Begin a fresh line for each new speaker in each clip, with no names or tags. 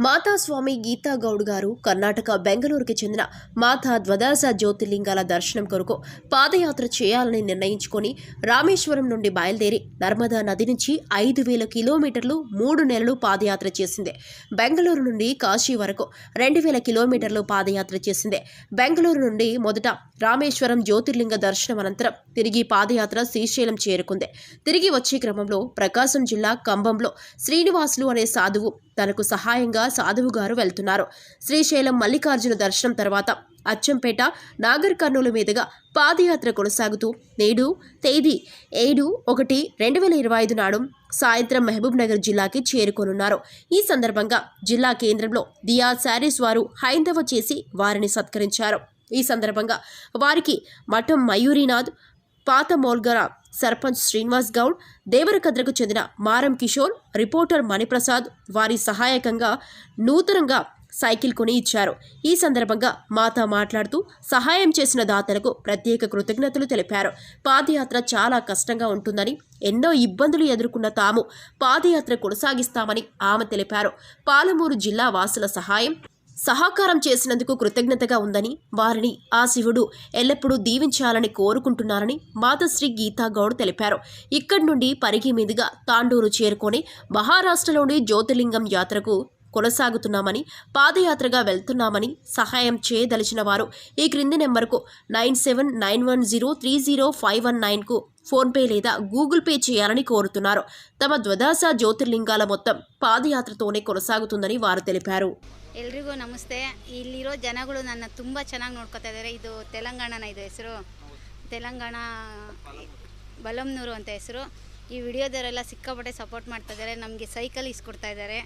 మాతా స్వామి గీతా గౌడ్ గారు కర్ణాటక బెంగళూరుకి చెందిన మాతా ద్వాదశ జ్యోతిర్లింగాల దర్శనం కొరకు పాదయాత్ర చేయాలని నిర్ణయించుకొని రామేశ్వరం నుండి బయలుదేరి నర్మదా నది నుంచి 5,000 కిలోమీటర్లు 3 నెలలు పాదయాత్ర చేసింది. బెంగళూరు నుండి కాశీ వరకు 2,000 కిలోమీటర్లు పాదయాత్ర చేసింది. బెంగళూరు నుండి మొదట రామేశ్వరం జ్యోతిర్లింగ దర్శనం అనంతరం తిరిగి పాదయాత్ర శ్రీశైలం చేరుకుంది. తిరిగి వచ్చే క్రమంలో ప్రకాశం జిల్లా కంబంలో శ్రీనివాసులు అనే సాధువు తనకు సహాయంగా సాధువు గారు వెళ్తున్నారు. శ్రీశైలం మల్లికార్జున దర్శనం తర్వాత అచ్చంపేట నాగర్ కర్నూలు మీదుగా పాదయాత్ర కొనసాగుతూ నేడు తేదీ 7/1/2025 నాడు సాయంత్రం మహబూబ్ నగర్ జిల్లాకి చేరుకోనున్నారు. ఈ సందర్భంగా జిల్లా కేంద్రంలో దియా శారీస్ వారు హైందవ చేసి వారిని సత్కరించారు. ఈ సందర్భంగా వారికి మఠం మయూరినాథ్, పాత మోల్గర సర్పంచ్ శ్రీనివాస్ గౌడ్, దేవరకద్రకు చెందిన మారం కిషోర్, రిపోర్టర్ మణిప్రసాద్ వారి సహాయకంగా నూతనంగా సైకిల్ కొని ఇచ్చారు. ఈ సందర్భంగా మాతా మాట్లాడుతూ సహాయం చేసిన దాతలకు ప్రత్యేక కృతజ్ఞతలు తెలిపారు. పాదయాత్ర చాలా కష్టంగా ఉంటుందని, ఎన్నో ఇబ్బందులు ఎదుర్కొన్న తాము పాదయాత్ర కొనసాగిస్తామని ఆమె తెలిపారు. పాలమూరు జిల్లా వాసుల సహకారం చేసినందుకు కృతజ్ఞతగా ఉందని, వారిని ఆ శివుడు ఎల్లప్పుడూ దీవించాలని కోరుకుంటున్నారని మాతశ్రీ గీతా గౌడ్ తెలిపారు. ఇక్కడి నుండి పరిగి మీదుగా తాండూరు చేరుకొని మహారాష్ట్రలోని జ్యోతిర్లింగం యాత్రకు కొనసాగుతున్నామని, పాదయాత్రగా వెళ్తున్నామని, సహాయం చేయదలిచిన వారు ఈ క్రింది నెంబర్కు 9791030519కు ఫోన్పే లేదా గూగుల్ పే చేయాలని కోరుతున్నారు. తమ ద్వాదశ జ్యోతిర్లింగాల మొత్తం పాదయాత్రతోనే కొనసాగుతుందని వారు తెలిపారు.
ಎಲ್ರಿಗೂ ನಮಸ್ತೆ. ಇಲ್ಲಿರೋ ಜನಗಳು ನನ್ನ ತುಂಬ ಚೆನ್ನಾಗಿ ನೋಡ್ಕೊತಾ ಇದ್ದಾರೆ. ಇದು ತೆಲಂಗಾಣನ, ಇದು ಹೆಸರು ತೆಲಂಗಾಣ ಬಲಮ್ನೂರು ಅಂತ ಹೆಸರು. ಈ ವಿಡಿಯೋದವರೆಲ್ಲ ಸಿಕ್ಕಾಪಟ್ಟೆ ಸಪೋರ್ಟ್ ಮಾಡ್ತಾ ಇದ್ದಾರೆ. ನಮಗೆ ಸೈಕಲ್ ಇಸ್ಕೊಡ್ತಾ ಇದ್ದಾರೆ.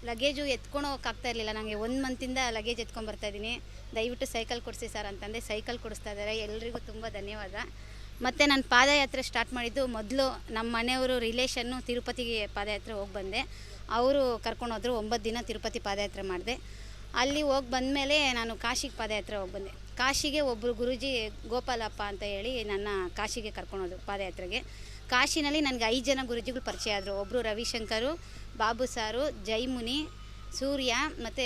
ಲಗೇಜು ಎತ್ಕೊಂಡು ಹೋಗೋಕ್ಕಾಗ್ತಾ ಇರಲಿಲ್ಲ. ನನಗೆ 1 ಮಂತಿಂದ ಲಗೇಜ್ ಎತ್ಕೊಂಡು ಬರ್ತಾಯಿದ್ದೀನಿ. ದಯವಿಟ್ಟು ಸೈಕಲ್ ಕೊಡಿಸಿ ಸರ್ ಅಂತಂದೆ ಸೈಕಲ್ ಕೊಡಿಸ್ತಾ ಇದ್ದಾರೆ. ಎಲ್ರಿಗೂ ತುಂಬ ಧನ್ಯವಾದ. ಮತ್ತು ನಾನು ಪಾದಯಾತ್ರೆ ಸ್ಟಾರ್ಟ್ ಮಾಡಿದ್ದು ಮೊದಲು ನಮ್ಮ ಮನೆಯವರು ರಿಲೇಷನ್ನು ತಿರುಪತಿಗೆ ಪಾದಯಾತ್ರೆ ಹೋಗಿ ಬಂದೆ. ಅವರು ಕರ್ಕೊಂಡು ಹೋದರು. 9 ದಿನ ತಿರುಪತಿ ಪಾದಯಾತ್ರೆ ಮಾಡಿದೆ. ಅಲ್ಲಿ ಹೋಗಿ ಬಂದಮೇಲೆ ನಾನು ಕಾಶಿಗೆ ಪಾದಯಾತ್ರೆ ಹೋಗಿ ಬಂದೆ. ಕಾಶಿಗೆ ಒಬ್ಬರು ಗುರೂಜಿ ಗೋಪಾಲಪ್ಪ ಅಂತ ಹೇಳಿ ನನ್ನ ಕಾಶಿಗೆ ಕರ್ಕೊಂಡು ಹೋದರು ಪಾದಯಾತ್ರೆಗೆ. ಕಾಶಿನಲ್ಲಿ ನನಗೆ 5 ಜನ ಗುರೂಜಿಗಳು ಪರಿಚಯ ಆದರು. ಒಬ್ಬರು ರವಿಶಂಕರು, ಬಾಬು ಸಾರು, ಜೈಮುನಿ, ಸೂರ್ಯ ಮತ್ತು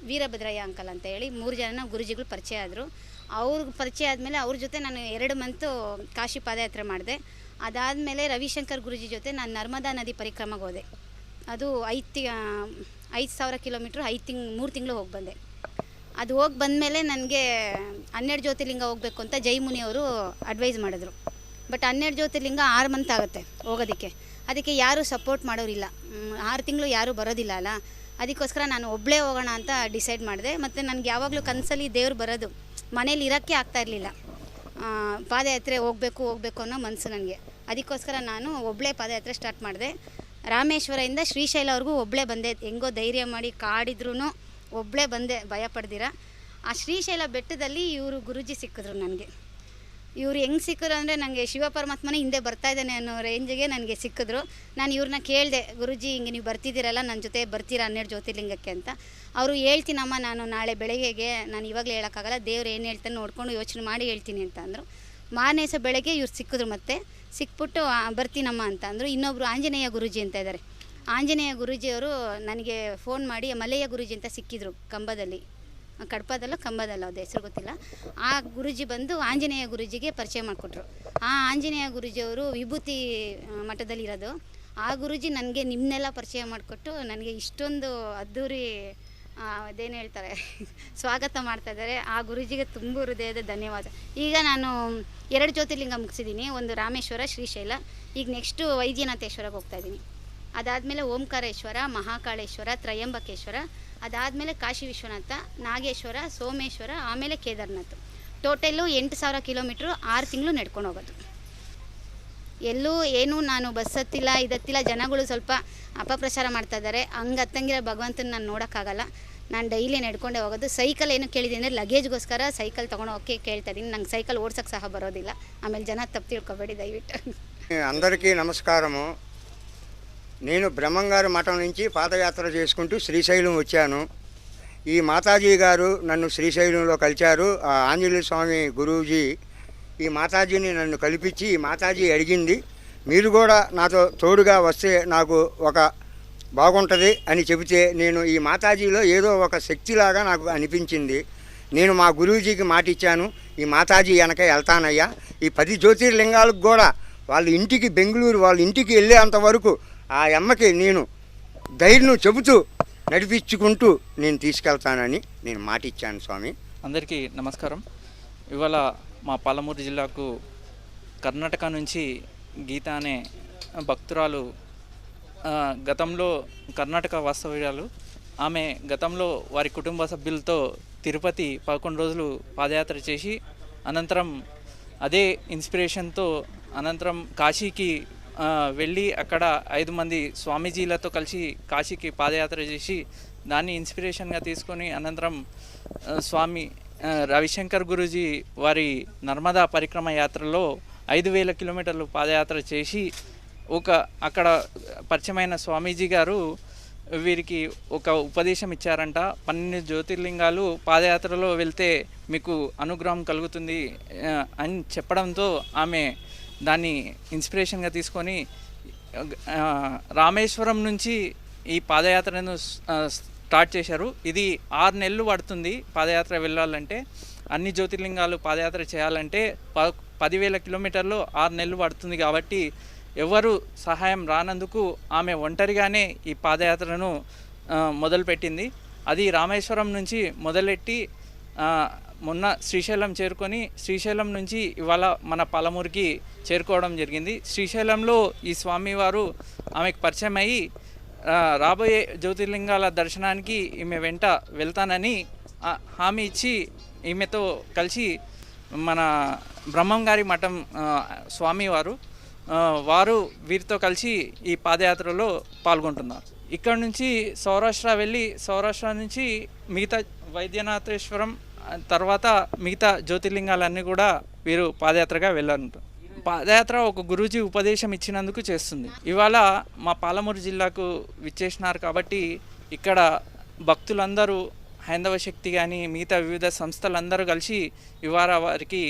ವೀರಭದ್ರಯ್ಯ ಅಂಕಲ್ ಅಂತ ಹೇಳಿ 3 ಜನ ಗುರೂಜಿಗಳು ಪರಿಚಯ ಆದರು. ಅವ್ರಿಗೆ ಪರಿಚಯ ಆದಮೇಲೆ ಅವ್ರ ಜೊತೆ ನಾನು 2 ಮಂತು ಕಾಶಿ ಪಾದಯಾತ್ರೆ ಮಾಡಿದೆ. ಅದಾದಮೇಲೆ ರವಿಶಂಕರ್ ಗುರೂಜಿ ಜೊತೆ ನಾನು ನರ್ಮದಾ ನದಿ ಪರಿಕ್ರಮಗೆ ಹೋದೆ. ಅದು 5,000 ಕಿಲೋಮೀಟ್ರ್ 3 ತಿಂಗಳು ಹೋಗಿ ಬಂದೆ. ಅದು ಹೋಗಿ ಬಂದಮೇಲೆ ನನಗೆ 12 ಜ್ಯೋತಿರ್ಲಿಂಗ ಹೋಗಬೇಕು ಅಂತ ಜೈಮುನಿಯವರು ಅಡ್ವೈಸ್ ಮಾಡಿದ್ರು. ಬಟ್ 12 ಜ್ಯೋತಿರ್ಲಿಂಗ 6 ಮಂತ್ ಆಗುತ್ತೆ ಹೋಗೋದಕ್ಕೆ. ಅದಕ್ಕೆ ಯಾರೂ ಸಪೋರ್ಟ್ ಮಾಡೋರಿಲ್ಲ. 6 ತಿಂಗಳು ಯಾರೂ ಬರೋದಿಲ್ಲ ಅಲ್ಲ. ಅದಕ್ಕೋಸ್ಕರ ನಾನು ಒಬ್ಬಳೇ ಹೋಗೋಣ ಅಂತ ಡಿಸೈಡ್ ಮಾಡಿದೆ. ಮತ್ತು ನನಗೆ ಯಾವಾಗಲೂ ಕನಸಲ್ಲಿ ದೇವ್ರು ಬರೋದು, ಮನೇಲಿ ಇರೋಕ್ಕೆ ಆಗ್ತಾ ಇರಲಿಲ್ಲ. ಪಾದಯಾತ್ರೆ ಹೋಗಬೇಕು ಅನ್ನೋ ಮನಸ್ಸು ನನಗೆ. ಅದಕ್ಕೋಸ್ಕರ ನಾನು ಒಬ್ಬಳೇ ಪಾದಯಾತ್ರೆ ಸ್ಟಾರ್ಟ್ ಮಾಡಿದೆ. ರಾಮೇಶ್ವರದಿಂದ ಶ್ರೀಶೈಲವರೆಗೂ ಒಬ್ಬಳೇ ಬಂದೆ. ಹೆಂಗೋ ಧೈರ್ಯ ಮಾಡಿ ಕಾಡಿದ್ರೂ ಒಬ್ಬಳೇ ಬಂದೆ, ಭಯ ಪಡ್ದಿರ. ಆ ಶ್ರೀಶೈಲ ಬೆಟ್ಟದಲ್ಲಿ ಇವರು ಗುರೂಜಿ ಸಿಕ್ಕಿದ್ರು ನನಗೆ. ಇವರು ಹೆಂಗೆ ಸಿಕ್ಕಿದ್ರು ಅಂದರೆ ನನಗೆ ಶಿವ ಪರಮಾತ್ಮನೇ ಹಿಂದೆ ಬರ್ತಾಯಿದ್ದಾನೆ ಅನ್ನೋ ರೇಂಜಿಗೆ ನನಗೆ ಸಿಕ್ಕಿದ್ರು. ನಾನು ಇವ್ರನ್ನ ಕೇಳಿದೆ, ಗುರೂಜಿ ಹಿಂಗೆ ನೀವು ಬರ್ತಿದ್ದೀರಲ್ಲ, ನನ್ನ ಜೊತೆ ಬರ್ತೀರಾ 12 ಜ್ಯೋತಿರ್ಲಿಂಗಕ್ಕೆ ಅಂತ. ಅವರು ಹೇಳ್ತೀನಮ್ಮ, ನಾನು ನಾಳೆ ಬೆಳಗ್ಗೆಗೆ, ನಾನು ಇವಾಗಲೇ ಹೇಳೋಕ್ಕಾಗಲ್ಲ, ದೇವ್ರು ಏನು ಹೇಳ್ತಾನೆ ನೋಡ್ಕೊಂಡು ಯೋಚನೆ ಮಾಡಿ ಹೇಳ್ತೀನಿ ಅಂತ ಅಂದರು. ಮಾರನೇ ದಿವಸ ಬೆಳಗ್ಗೆ ಇವ್ರು ಸಿಕ್ಕಿದ್ರು. ಮತ್ತೆ ಸಿಕ್ಬಿಟ್ಟು ಬರ್ತೀನಮ್ಮ ಅಂತ ಅಂದರು. ಇನ್ನೊಬ್ಬರು ಆಂಜನೇಯ ಗುರೂಜಿ ಅಂತ ಇದ್ದಾರೆ. ಆಂಜನೇಯ ಗುರೂಜಿಯವರು ನನಗೆ ಫೋನ್ ಮಾಡಿ ಮಲ್ಲಯ್ಯ ಗುರೂಜಿ ಅಂತ ಸಿಕ್ಕಿದ್ರು ಕಂಬದಲ್ಲಿ, ಕಂಬದಲ್ಲ ಅದು ಹೆಸರು ಗೊತ್ತಿಲ್ಲ. ಆ ಗುರೂಜಿ ಬಂದು ಆಂಜನೇಯ ಗುರೂಜಿಗೆ ಪರಿಚಯ ಮಾಡಿಕೊಟ್ರು. ಆ ಆಂಜನೇಯ ಗುರೂಜಿಯವರು ವಿಭೂತಿ ಮಠದಲ್ಲಿ ಇರೋದು. ಆ ಗುರೂಜಿ ನನಗೆ ನಿಮ್ಮನ್ನೆಲ್ಲ ಪರಿಚಯ ಮಾಡಿಕೊಟ್ಟು ನನಗೆ ಇಷ್ಟೊಂದು ಅದ್ಧೂರಿ ಅದೇನು ಹೇಳ್ತಾರೆ ಸ್ವಾಗತ ಮಾಡ್ತಾಯಿದ್ದಾರೆ. ಆ ಗುರೂಜಿಗೆ ತುಂಬ ಹೃದಯದ ಧನ್ಯವಾದ. ಈಗ ನಾನು 2 ಜ್ಯೋತಿರ್ಲಿಂಗ ಮುಗಿಸಿದ್ದೀನಿ. ಒಂದು ರಾಮೇಶ್ವರ, ಶ್ರೀಶೈಲ. ಈಗ ನೆಕ್ಸ್ಟು ವೈದ್ಯನಾಥೇಶ್ವರಕ್ಕೆ ಹೋಗ್ತಾಯಿದ್ದೀನಿ. ಅದಾದಮೇಲೆ ಓಂಕಾರೇಶ್ವರ, ಮಹಾಕಾಳೇಶ್ವರ, ತ್ರಯಂಬಕೇಶ್ವರ, ಅದಾದಮೇಲೆ ಕಾಶಿ ವಿಶ್ವನಾಥ, ನಾಗೇಶ್ವರ, ಸೋಮೇಶ್ವರ, ಆಮೇಲೆ ಕೇದಾರ್ನಾಥ್. ಟೋಟಲ್ಲು 8,000 ಕಿಲೋಮೀಟ್ರು 6 ತಿಂಗಳು ನಡ್ಕೊಂಡು ಹೋಗೋದು. ಎಲ್ಲೂ ಏನೂ ನಾನು ಬಸ್ ಹತ್ತಿಲ್ಲ, ಇದತ್ತಿಲ್ಲ. ಜನಗಳು ಸ್ವಲ್ಪ ಅಪಪ್ರಚಾರ ಮಾಡ್ತಾ ಇದ್ದಾರೆ. ಹಂಗೆ ಹತ್ತಂಗಿರೋ ಭಗವಂತನ ನಾನು ನೋಡೋಕ್ಕಾಗಲ್ಲ. ನಾನು ಡೈಲಿ ನಡ್ಕೊಂಡೇ ಹೋಗೋದು. ಸೈಕಲ್ ಏನು ಕೇಳಿದ್ದೀನಿ ಅಂದರೆ ಲಗೇಜ್ಗೋಸ್ಕರ ಸೈಕಲ್ ತೊಗೊಂಡು ಹೋಗೋಕ್ಕೆ ಕೇಳ್ತಾ ಇದ್ದೀನಿ. ನಂಗೆ సైకిల్ ఓడ్సಕ್ಕೆ సహా బరోదిಲ್ಲ. ఆಮೇಲೆ జన తప్పు తిಳ್కోಬೇడి దయవిಟ್ಟು.
అందరికీ నమస్కారము. నేను బ్రహ్మంగారు మఠం నుంచి పాదయాత్ర చేసుకుంటూ శ్రీశైలం వచ్చాను. ఈ మాతాజీ గారు నన్ను శ్రీశైలంలో కలిశారు. ఆ ఆంజనేయ స్వామి గురూజీ ఈ మాతాజీని నన్ను కల్పించి, ఈ మాతాజీ అడిగింది, మీరు కూడా నాతో తోడుగా వస్తే నాకు ఒక బాగుంటుంది అని చెబితే నేను ఈ మాతాజీలో ఏదో ఒక శక్తిలాగా నాకు అనిపించింది. నేను మా గురూజీకి మాట ఇచ్చాను, ఈ మాతాజీ వెనక వెళ్తానయ్యా, ఈ 10 జ్యోతిర్లింగాలకు కూడా వాళ్ళ ఇంటికి బెంగళూరు వాళ్ళ ఇంటికి వెళ్ళేంతవరకు ఆ అమ్మకి నేను ధైర్యం చెబుతూ నడిపించుకుంటూ నేను తీసుకెళ్తానని నేను మాట ఇచ్చాను స్వామి.
అందరికీ నమస్కారం. ఇవాళ మా పాలమూరు జిల్లాకు కర్ణాటక నుంచి గీత అనే భక్తురాలు గతంలో కర్ణాటక వాస్తవ్యాలు. ఆమె గతంలో వారి కుటుంబ సభ్యులతో తిరుపతి 11 రోజులు పాదయాత్ర చేసి అనంతరం అదే ఇన్స్పిరేషన్తో అనంతరం కాశీకి వెళ్ళి అక్కడ 5 మంది స్వామీజీలతో కలిసి కాశీకి పాదయాత్ర చేసి దాన్ని ఇన్స్పిరేషన్గా తీసుకొని అనంతరం స్వామి రవిశంకర్ గురూజీ వారి నర్మదా పరిక్రమ యాత్రలో 5,000 కిలోమీటర్లు పాదయాత్ర చేసి అక్కడ పరిచయమైన స్వామీజీ గారు వీరికి ఒక ఉపదేశం ఇచ్చారంట. 12 జ్యోతిర్లింగాలు పాదయాత్రలో వెళ్తే మీకు అనుగ్రహం కలుగుతుంది అని చెప్పడంతో ఆమె దాన్ని ఇన్స్పిరేషన్గా తీసుకొని రామేశ్వరం నుంచి ఈ పాదయాత్రను స్టార్ట్ చేశారు. ఇది 6 నెలలు పడుతుంది పాదయాత్ర వెళ్ళాలంటే. అన్ని జ్యోతిర్లింగాలు పాదయాత్ర చేయాలంటే 10,000 కిలోమీటర్లు 6 నెలలు పడుతుంది. కాబట్టి ఎవరు సహాయం రానందుకు ఆమె ఒంటరిగానే ఈ పాదయాత్రను మొదలుపెట్టింది. అది రామేశ్వరం నుంచి మొదలెట్టి మొన్న శ్రీశైలం చేరుకొని శ్రీశైలం నుంచి ఇవాళ మన పాలమూరుకి చేరుకోవడం జరిగింది. శ్రీశైలంలో ఈ స్వామివారు ఆమెకు పరిచయం అయ్యి రాబోయే జ్యోతిర్లింగాల దర్శనానికి ఈమె వెంట వెళ్తానని హామీ ఇచ్చి ఈమెతో కలిసి మన బ్రహ్మంగారి మఠం స్వామివారు వారు వీరితో కలిసి ఈ పాదయాత్రలో పాల్గొంటున్నారు. ఇక్కడ నుంచి సౌరాష్ట్ర వెళ్ళి సౌరాష్ట్ర నుంచి మిగతా వైద్యనాథేశ్వరం తర్వాత మిగతా జ్యోతిర్లింగాలన్నీ కూడా వీరు పాదయాత్రగా వెళ్ళాలంటారు. పాదయాత్ర ఒక గురూజీ ఉపదేశం ఇచ్చినందుకు చేస్తుంది. ఇవాళ మా పాలమూరు జిల్లాకు విచ్చేసినారు కాబట్టి ఇక్కడ భక్తులందరూ హైందవ శక్తి కానీ మిగతా వివిధ సంస్థలందరూ కలిసి ఇవాళ వారికి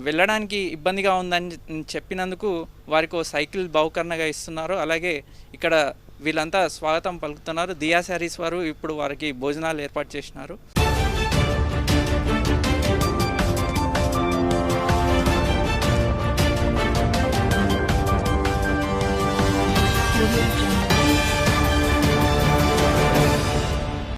వెళ్ళడానికి ఇబ్బందిగా ఉందని చెప్పినందుకు వారికి సైకిల్ బహుకరణగా ఇస్తున్నారు. అలాగే ఇక్కడ వీళ్ళంతా స్వాగతం పలుకుతున్నారు. దియా శారీస్ వారు ఇప్పుడు వారికి భోజనాలు ఏర్పాటు చేసినారు.